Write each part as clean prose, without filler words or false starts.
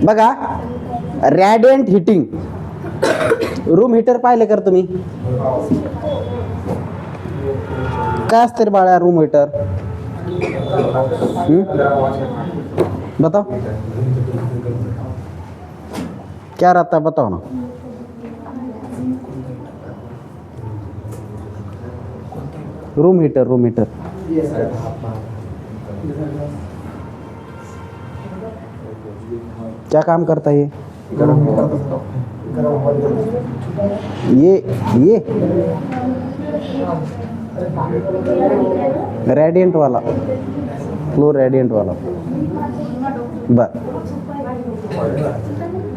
बघा, रॅडियंट heating. Room heater पाहिले कर तुम्ही? काय असते रे बाळा रूम हीटर? बताओ क्या रहता है, बताओ ना. रूम हीटर, रूम हीटर क्या काम करता है ये रॅडियंट वाला, फ्लो रॅडियंट वाला. बर,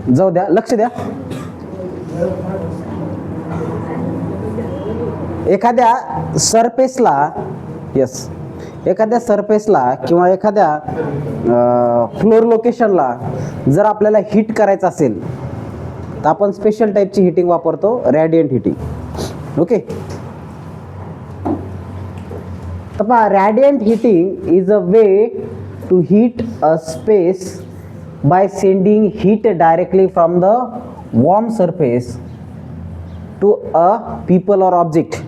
जाऊ द्या, लक्ष द्या. एखाद्या सरफेसला, यस, एखाद्या सरफेसला किंवा एखाद्या फ्लोर लोकेशनला जर आपल्याला हीट करायचं असेल तर आपण स्पेशल टाईपची हीटिंग वापरतो, रॅडियंट हीटिंग. ओके. तर पहा, radiant heating is a way to heat a space by sending heat directly from the warm surface to a people or object.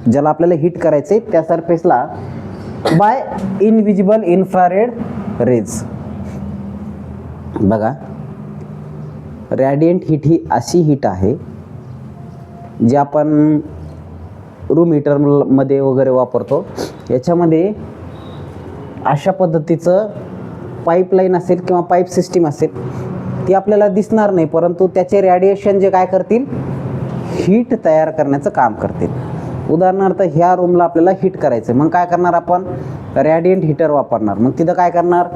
ज्याला आपल्याला हीट करायचे त्या सरफेसला बाय इनविजिबल इन्फ्रारेड रेज. बघा, रॅडियंट heat ही अशी heat आहे जी आपण रूम हीटर मध्ये वगैरे वापरतो. याच्यामध्ये अशा पद्धतीचं पाईपलाईन असेल किंवा पाईप सिस्टीम असेल, ती आपल्याला दिसणार नाही, परंतु त्याचे रॅडिएशन जे काय करतील, हीट तयार करण्याचं काम करतील. उदाहरणार्थ ह्या रूमला आपल्याला हीट करायचं, मग काय करणार आपण, रॅडियंट हीटर वापरणार. मग तिथं काय करणार,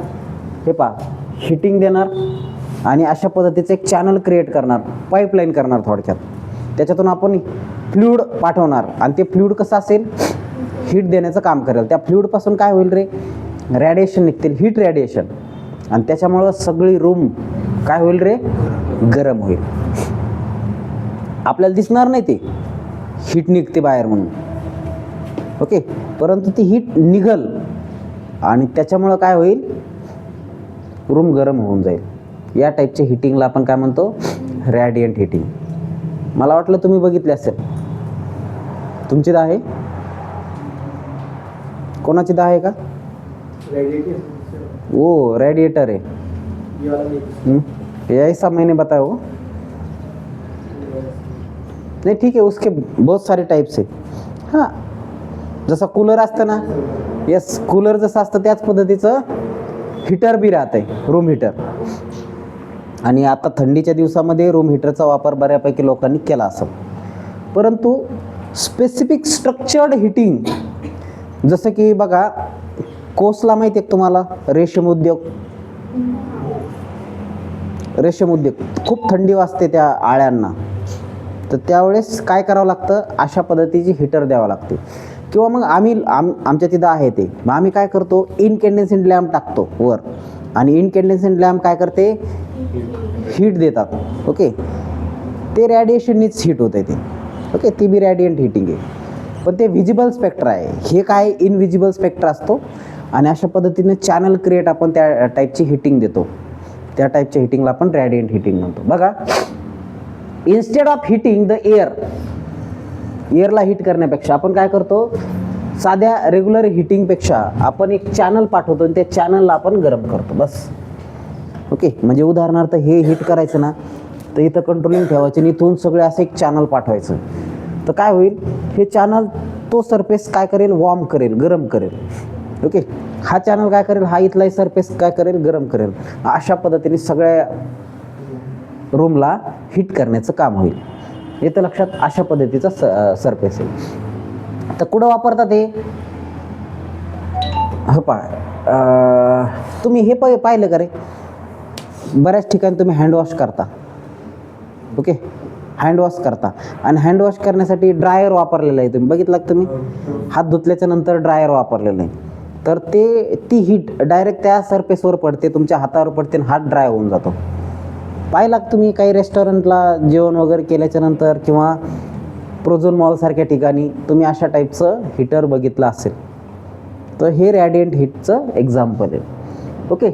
हे पहा, हीटिंग देणार आणि अशा पद्धतीचं एक चॅनल क्रिएट करणार, पाईपलाईन करणार थोडक्यात. त्याच्यातून आपण फ्लुइड पाठवणार आणि ते फ्लुइड कसं असेल, हीट देण्याचं काम करेल. त्या फ्लुइडपासून काय होईल रे, रॅडिएशन निघतील, हीट रॅडिएशन, आणि त्याच्यामुळं सगळी रूम काय होईल रे, गरम होईल. आपल्याला दिसणार नाही ते हीट निघते बाहेर म्हणून, ओके, परंतु ती हीट निघल आणि त्याच्यामुळं काय होईल, रूम गरम होऊन जाईल. या टाईपच्या हीटिंगला आपण काय म्हणतो, रॅडियंट हीटिंग. मला वाटलं तुम्ही बघितले असेल. तुमची आहे, कोणाची आहे का? वो रेडिएटर है, ये ऐसा मैंने बताया वो. नहीं ठीक है, उसके बहुत सारे टाइप्स है. हां, जसा कूलर असतं ना, यस, कूलर जसं असतं त्याच पद्धतीचं हीटर बी राहतंय, रूम हीटर. आणि आता थंडीच्या दिवसामध्ये रूम हीटरचा वापर बऱ्यापैकी लोकांनी केला असेल, परंतु स्पेसिफिक स्ट्रक्चर्ड हीटिंग, जसं की बघा, कोसला माहिती आहे तुम्हाला, रेशीम उद्योग, रेशीम उद्योग, खूप थंडी वाजते त्या आळ्यांना, तर त्यावेळेस काय करावं लागतं, अशा पद्धतीची हीटर द्यावं लागते. किंवा मग आमच्या तिथं आहे ते, मग आम्ही काय करतो, इनकॅन्डेसेंट लॅम्प टाकतो वर, आणि इनकॅन्डेसेंट लॅम्प काय करते, हीट देतात. ओके, ते रॅडिएशननीच हीट होते ते. ओके, ती बी रॅडियंट हीटिंग आहे, पण ते व्हिजिबल स्पेक्ट्रा आहे. हे काय, इनव्हिजिबल स्पेक्ट्रा असतो, आणि अशा पद्धतीने चॅनल क्रिएट आपण त्या टाईपची हीटिंग देतो. त्या टाईपच्या हीटिंगला आपण रॅडियंट हीटिंग म्हणतो. बघा, इन्स्टेड ऑफ हीटिंग द एअरला हीट करण्यापेक्षा आपण काय करतो, साध्या रेग्युलर हीटिंगपेक्षा आपण एक चॅनल पाठवतो आणि त्या चॅनलला आपण गरम करतो, बस. ओके, म्हणजे उदाहरणार्थ हे हीट करायचं ना, तर इथं कंट्रोलिंग ठेवायचं आणि इथून सगळे असं एक चॅनल पाठवायचं. तर काय होईल, हे चॅनल तो सरफेस काय करेल, वॉर्म करेल, गरम करेल. ओके, हा चॅनल काय करेल, हा इथलाही सरफेस काय करेल, गरम करेल. अशा पद्धतीने सगळ्या रूमला हीट करण्याचं काम होईल. येतं लक्षात, अशा पद्धतीचा सरफेस आहे. तर कुठं वापरतात हे, हो पहा, तुम्ही हे पाहिलं का रे, बऱ्याच ठिकाणी तुम्ही हँडवॉश करता. ओके, हँडवॉश करता आणि हँडवॉश करण्यासाठी ड्रायर वापरलेलं आहे. तुम्ही बघितलं का, तुम्ही हात धुतल्याच्या नंतर ड्रायर वापरलेलं आहे, तर ती हीट डायरेक्ट त्या सरफेसवर पडते, तुमच्या हातावर पडते आणि हात ड्राय होऊन जातो. पाहिला तुम्ही काही रेस्टॉरंटला जेवण वगैरे केल्याच्या नंतर किंवा प्रोझोन मॉलसारख्या ठिकाणी तुम्ही अशा टाईपचं हीटर बघितलं असेल, तर हे रॅडियंट हीटचं एक्झाम्पल आहे. ओके.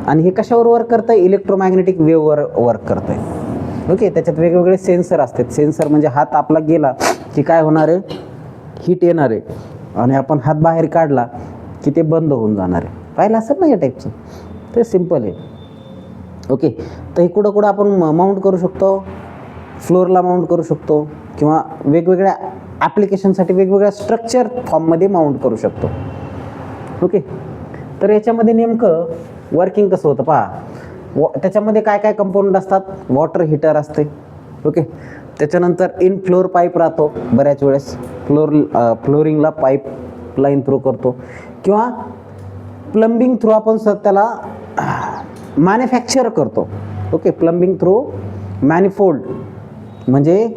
आणि हे कशावर वर्क करतं? इलेक्ट्रोमॅग्नेटिक वेव्हवर वर्क करतं आहे. ओके. त्याच्यात वेगवेगळे सेन्सर असतात. सेन्सर म्हणजे हात आपला गेला की काय होणार आहे? हीट येणार आहे. आणि आपण हात बाहेर काढला की ते बंद होऊन जाणार आहे. पाहिलं असेल ना या टाईपचं? ते सिम्पल आहे. ओके. तर हे कुठं कुठं आपण माउंट करू शकतो? फ्लोअरला माउंट करू शकतो किंवा वेगवेगळ्या ॲप्लिकेशनसाठी वेगवेगळ्या स्ट्रक्चर फॉर्ममध्ये माउंट करू शकतो. ओके. तर याच्यामध्ये नेमकं वर्किंग कसं होतं पहा. त्याच्यामध्ये काय काय कंपोनंट असतात? वॉटर हीटर असते. ओके. त्याच्यानंतर इन फ्लोअर पाईप राहतो बऱ्याच वेळेस. फ्लोरिंगला पाईप लाईन थ्रू करतो किंवा प्लंबिंग थ्रू आपण त्याला मॅन्युफॅक्चर करतो. ओके. प्लंबिंग थ्रू मॅनिफोल्ड म्हणजे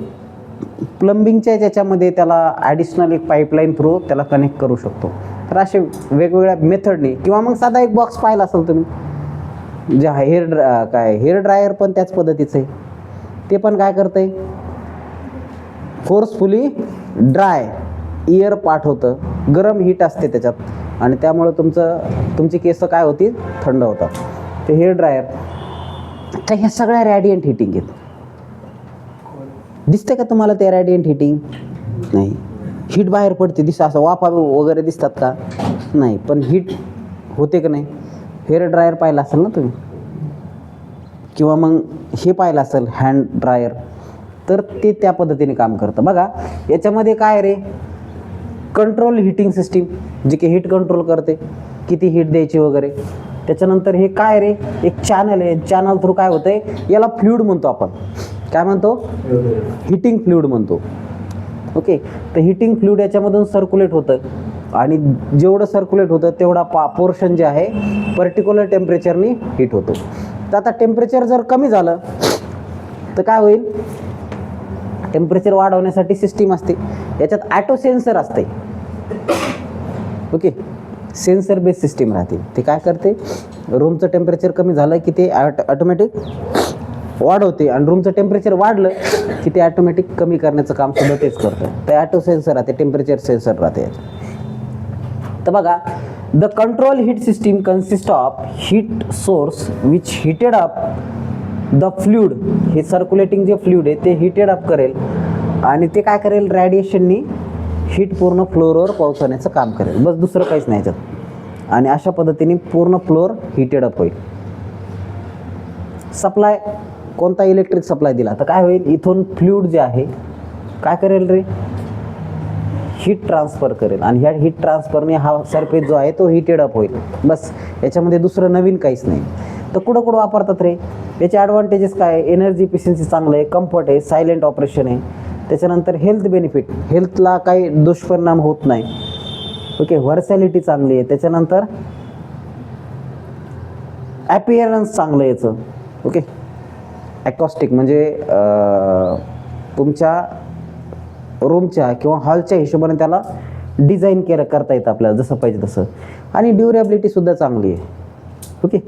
प्लंबिंगच्या ज्याच्यामध्ये त्याला ॲडिशनल एक पाईपलाईन थ्रू त्याला कनेक्ट करू शकतो. तर असे वेगवेगळ्या मेथडने किंवा मग साधा एक बॉक्स पाहिला असेल तुम्ही जे हेअर ड्रायर पण त्याच पद्धतीचं आहे. ते पण काय करतं आहे? फोर्सफुली ड्राय एअर पाठवतं. गरम हीट असते त्याच्यात आणि त्यामुळं तुमची केस काय होती? थंड होतात. ते हेअर ड्रायर. तर ह्या सगळ्या रॅडियंट हिटिंग आहेत. दिसते का तुम्हाला ते रॅडियंट हिटिंग? नाही. हीट बाहेर पडते असं वाफा वगैरे दिसतात का? नाही. पण हीट होते का नाही? हेअर ड्रायर पाहिला असेल ना तुम्ही किंवा मग हे पाहिलं असेल हँड ड्रायर. तर ते त्या पद्धतीने काम करतं. बघा याच्यामध्ये काय रे? कंट्रोल हिटिंग सिस्टीम जी की हीट कंट्रोल करते, किती हीट द्यायची वगैरे. त्याच्यानंतर हे काय रे? एक चॅनल आहे. चॅनल थ्रू काय होतंय? याला फ्लुइड म्हणतो आपण. काय म्हणतो? हिटिंग फ्लुइड म्हणतो. ओके. तर हिटिंग फ्लुइड याच्यामधून सर्क्युलेट होतं आणि जेवढं सर्क्युलेट होतं तेवढा पोर्शन जे आहे पर्टिक्युलर टेम्परेचरनी हीट होतो. तर आता टेम्परेचर जर कमी झालं तर काय होईल? टेम्परेचर वाढवण्यासाठी सिस्टीम असते. याच्यात ॲटो सेन्सर असते. ओके. सेन्सर बेस सिस्टीम राहते. ते काय करते? रूमचं टेम्परेचर कमी झालं की ते ऑटोमॅटिक वाढवते आणि रूमचं टेम्परेचर वाढलं की ते ऑटोमॅटिक कमी करण्याचं काम सुद्धा तेच करतं. तर ॲटो सेन्सर राहते, टेम्परेचर सेन्सर राहते. तर बघा the control heat system consist of heat source which heated up the fluid. हे सर्क्युलेटिंग जे फ्लुइड आहे ते हिटेड अप करेल आणि ते काय करेल? रॅडिएशननी हीट पूर्ण फ्लोअरवर पोहोचवण्याचं काम करेल. बस दुसरं काहीच नाही याच्यात. आणि अशा पद्धतीने पूर्ण फ्लोअर हिटेड अप होईल. सप्लाय कोणता इलेक्ट्रिक सप्लाय दिला तर काय होईल? इथून फ्लुइड जे आहे काय करेल रे? हीट ट्रान्सफर करेल आणि ह्या हीट ट्रान्सफरने हा सरफेस जो आहे तो हिटेड अप होईल. बस याच्यामध्ये दुसरं नवीन काहीच नाही. तर कुठं कुठं वापरतात रे? याचे ॲडव्हान्टेजेस काय आहे? एनर्जी इफिशियन्सी चांगलं आहे, कम्फर्ट आहे, सायलेंट ऑपरेशन आहे. त्याच्यानंतर हेल्थ बेनिफिट, हेल्थला काही दुष्परिणाम होत नाही. ओके. व्हर्सॅलिटी चांगली आहे. त्याच्यानंतर ॲपिअरन्स चांगलं आहे याचं. ओके. ॲकॉस्टिक म्हणजे तुमच्या रूमच्या किंवा हॉलच्या हिशोबाने त्याला डिझाईन करता येतं आपल्याला जसं पाहिजे तसं. आणि ड्युरेबिलिटीसुद्धा चांगली आहे. ओके.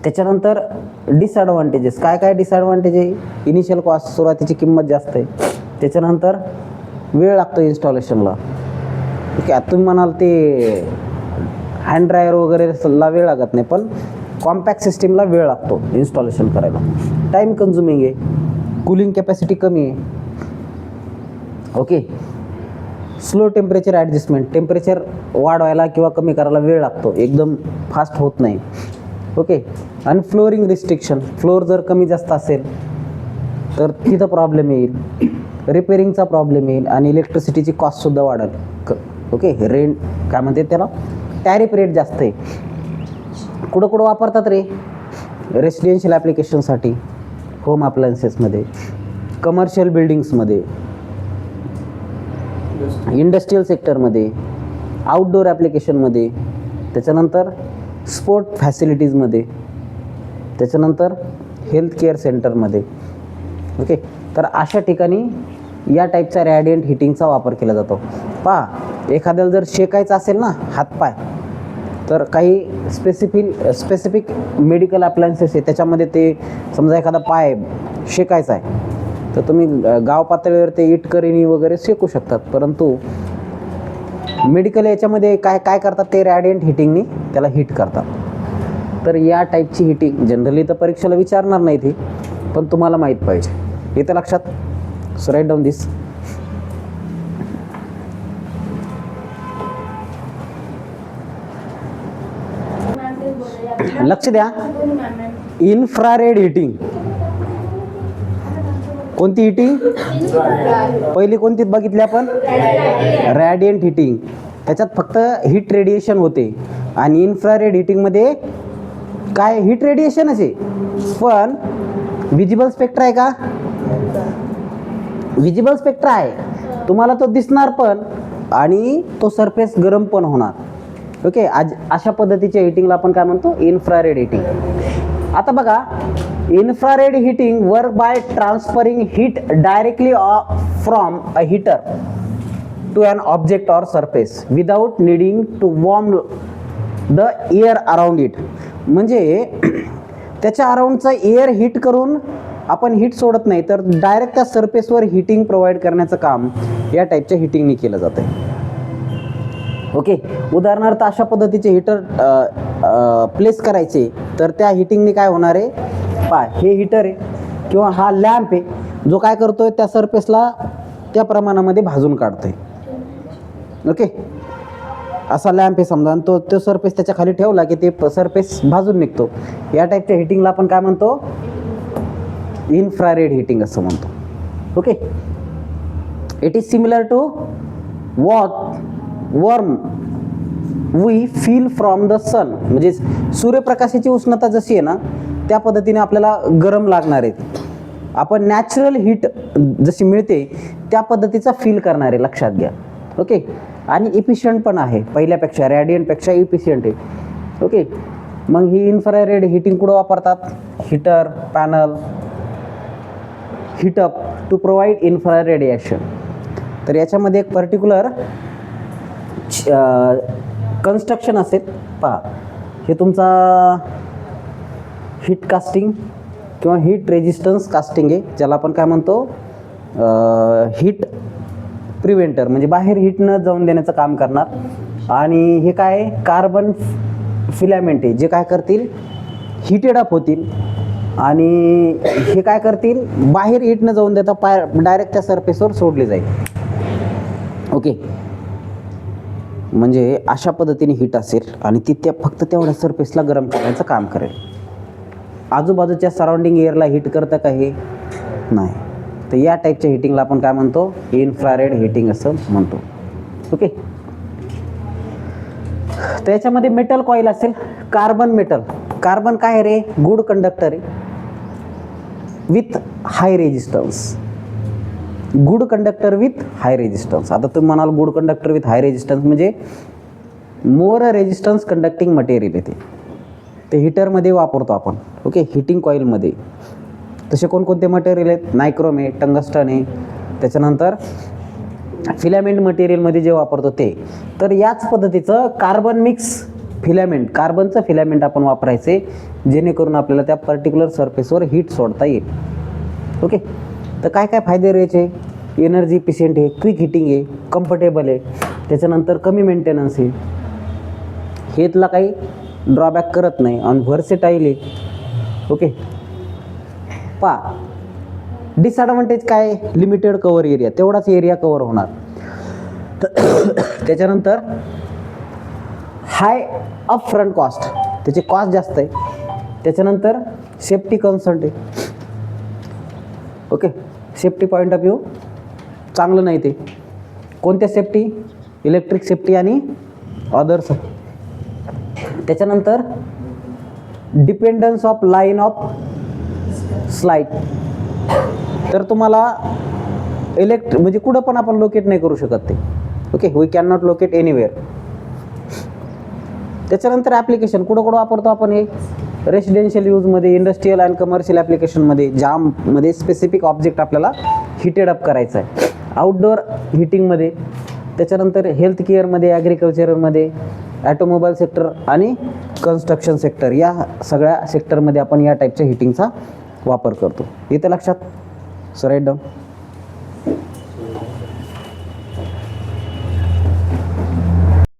त्याच्यानंतर डिसॲडव्हान्टेजेस काय काय? डिसॲडव्हान्टेज आहे इनिशियल कॉस्ट, सुरुवातीची किंमत जास्त आहे. त्याच्यानंतर वेळ लागतो इन्स्टॉलेशनला. ओके. आता तुम्ही म्हणाल ते हँड ड्रायर वगैरेला वेळ लागत नाही, पण कॉम्पॅक्ट सिस्टीमला वेळ लागतो इन्स्टॉलेशन करायला. टाईम कन्झ्युमिंग आहे. कूलिंग कॅपॅसिटी कमी आहे. Okay. Slow temperature adjustment, temperature वाढवायला किंवा कमी करायला वेळ लागतो, एकदम फास्ट होत नाही. ओके. आणि फ्लोअरिंग रिस्ट्रिक्शन, फ्लोअर जर कमी जास्त असेल तर तिथं प्रॉब्लेम येईल, रिपेरिंगचा प्रॉब्लेम येईल आणि इलेक्ट्रिसिटीची कॉस्टसुद्धा वाढेल. ओके. रेंट काय म्हणते त्याला? टॅरिफ रेट जास्त आहे. कुठं कुठं वापरतात रे? रेसिडेन्शियल ॲप्लिकेशनसाठी, होम अप्लायन्सेसमध्ये, कमर्शियल बिल्डिंग्समध्ये, इंडस्ट्रियल सेक्टरमध्ये, आउटडोअर ॲप्लिकेशनमध्ये, त्याच्यानंतर स्पोर्ट फॅसिलिटीजमध्ये, त्याच्यानंतर हेल्थ केअर सेंटरमध्ये. ओके. तर अशा ठिकाणी या टाईपचा रॅडियंट हिटिंगचा वापर केला जातो. पहा एखाद्याला जर शेकायचं असेल ना हातपाय, तर काही स्पेसिफिक मेडिकल अप्लायन्सेस आहे त्याच्यामध्ये ते समजा एखादा पाय शेकायचा आहे तर तुम्ही गाव पातळीवर ते इटकरीनी वगैरे शेकू शकतात. परंतु मेडिकल याच्यामध्ये काय काय करतात ते रॅडियंट हिटिंगनी त्याला हीट करतात. तर या टाईपची हिटिंग जनरली तर परीक्षेला विचारणार नाही ते, पण तुम्हाला माहीत पाहिजे. येतं लक्षात? सो राईट डाऊन दिस. लक्ष द्या, इन्फ्रारेड हिटिंग. कोणती हिटिंग? पहिली कोणती बघितली आपण? रॅडियंट हिटिंग. त्याच्यात फक्त हीट रेडिएशन होते आणि इन्फ्रारेड हिटिंगमध्ये काय हीट रेडिएशनच आहे, पण विजिबल स्पेक्ट्रा आहे का? विजिबल स्पेक्ट्रा आहे, तुम्हाला तो दिसणार पण आणि तो सरफेस गरम पण होणार. ओके, आज अशा पद्धतीच्या हिटिंगला आपण काय म्हणतो? Infrared heating. आता बघा, infrared heating work by transferring heat directly from a heater to an object or surface without needing to warm the air around it. म्हणजे त्याच्या अराउंडचा एअर हीट करून आपण हीट सोडत नाही, तर डायरेक्ट त्या सरफेसवर हीटिंग प्रोव्हाइड करण्याचं काम या टाईपच्या हिटिंगनी केलं जातं. ओके, उदाहरणार्थ अशा पद्धतीचे हीटर प्लेस करायचे, तर त्या हिटिंगनी काय होणार आहे? पहा, हे हीटर आहे किंवा हा लॅम्प आहे, जो काय करतोय त्या सरफेसला त्या प्रमाणामध्ये भाजून काढतोय. ओके, असा लॅम्प आहे समजा, आणि तो सरफेस त्याच्या खाली ठेवला की ते सरफेस भाजून निघतो. या टाईपच्या हिटिंगला आपण काय म्हणतो? इन्फ्रारेड हिटिंग असं म्हणतो. Okay, it is similar to warm we feel from the sun. म्हणजे सूर्यप्रकाशाची उष्णता जशी आहे ना, त्या पद्धतीने आपल्याला गरम लागणार आहे. आपण नॅचरल हीट जशी मिळते त्या पद्धतीचा फील करणार आहे, लक्षात घ्या. ओके, आणि इफिशियंट पण आहे, पहिल्यापेक्षा रॅडियंटपेक्षा इफिशियंट आहे. ओके, मग ही इन्फ्रारेड हिटिंग कुठं वापरतात? Heater panel heat up to provide infrared radiation. तर याच्यामध्ये एक पर्टिक्युलर कन्स्ट्रक्शन असेल. पहा, हे तुमचा हीट कास्टिंग किंवा हीट रेजिस्टन्स कास्टिंग आहे, ज्याला आपण काय म्हणतो? Heat preventer. म्हणजे बाहेर हीट न जाऊन देण्याचं काम करणार. आणि हे काय? कार्बन फिलामेंट आहे, जे काय करतील? हिटेड अप होतील आणि हे काय करतील? बाहेर हीट न जाऊन देता डायरेक्ट त्या सरफेसवर सोडले जाईल. ओके, म्हणजे अशा पद्धतीने हीट असेल आणि ती फक्त तेवढ्या सरफेसला गरम करण्याचं काम करेल. आजूबाजूच्या सराउंडिंग एअरला हीट करतं का? हे नाही. तर या टाईपच्या हिटिंगला आपण काय म्हणतो? इन्फ्रारेड हिटिंग असं म्हणतो. ओके, तर याच्यामध्ये मेटल कॉईल असेल. Carbon metal. कार्बन काय रे? गुड कंडक्टर आहे with high resistance. Good conductor with high resistance. आता तुम्ही म्हणाल good conductor with high resistance म्हणजे मोर रेजिस्टन्स कंडक्टिंग मटेरियल येते, ते हीटरमध्ये वापरतो आपण. ओके, हिटिंग कॉईलमध्ये तसे कोणकोणते मटेरियल आहेत? नायक्रोम आहे, टंगस्टन आहे, त्याच्यानंतर फिलामेंट मटेरियलमध्ये जे वापरतो ते. तर याच पद्धतीचं कार्बन मिक्स फिलामेंट, कार्बनचं फिलामेंट आपण वापरायचे, जेणेकरून आपल्याला त्या पर्टिक्युलर सरफेसवर हीट सोडता येईल. ओके, तर काय काय फायदे याचे? एनर्जी इफिशियंट आहे, क्विक हिटिंग आहे, कम्फर्टेबल आहे, त्याच्यानंतर कमी मेंटेनन्स आहे, हेतला काही ड्रॉबॅक करत नाही आणि व्हर्सेटाईल आहे. ओके, पहा डिसॲडव्हान्टेज काय? लिमिटेड कव्हर एरिया, तेवढाच एरिया कव्हर होणार. त्याच्यानंतर हाय अप फ्रंट कॉस्ट, त्याची कॉस्ट जास्त आहे. त्याच्यानंतर सेफ्टी कन्सर्न आहे. Okay, safety point of view चांगलं नाही ते. कोणत्या सेफ्टी? इलेक्ट्रिक सेफ्टी आणि अदर्स. त्याच्यानंतर dependence of line of slide. तर तुम्हाला म्हणजे कुठं पण आपण लोकेट नाही करू शकत ते. Okay, we can not locate anywhere. त्याच्यानंतर ॲप्लिकेशन कुठं कुठं वापरतो आपण? हे रेसिडेन्शियल यूजमध्ये, इंडस्ट्रियल अँड कमर्शियल ॲप्लिकेशनमध्ये, जाममध्ये स्पेसिफिक ऑब्जेक्ट आपल्याला हिटेड अप करायचं आहे. आउटडोअर हिटिंगमध्ये, त्याच्यानंतर हेल्थ केअरमध्ये, ॲग्रिकल्चरमध्ये, ॲटोमोबाईल सेक्टर आणि कन्स्ट्रक्शन सेक्टर, या सगळ्या सेक्टरमध्ये आपण या टाईपच्या हिटिंगचा वापर करतो. इथं लक्षात? So write down.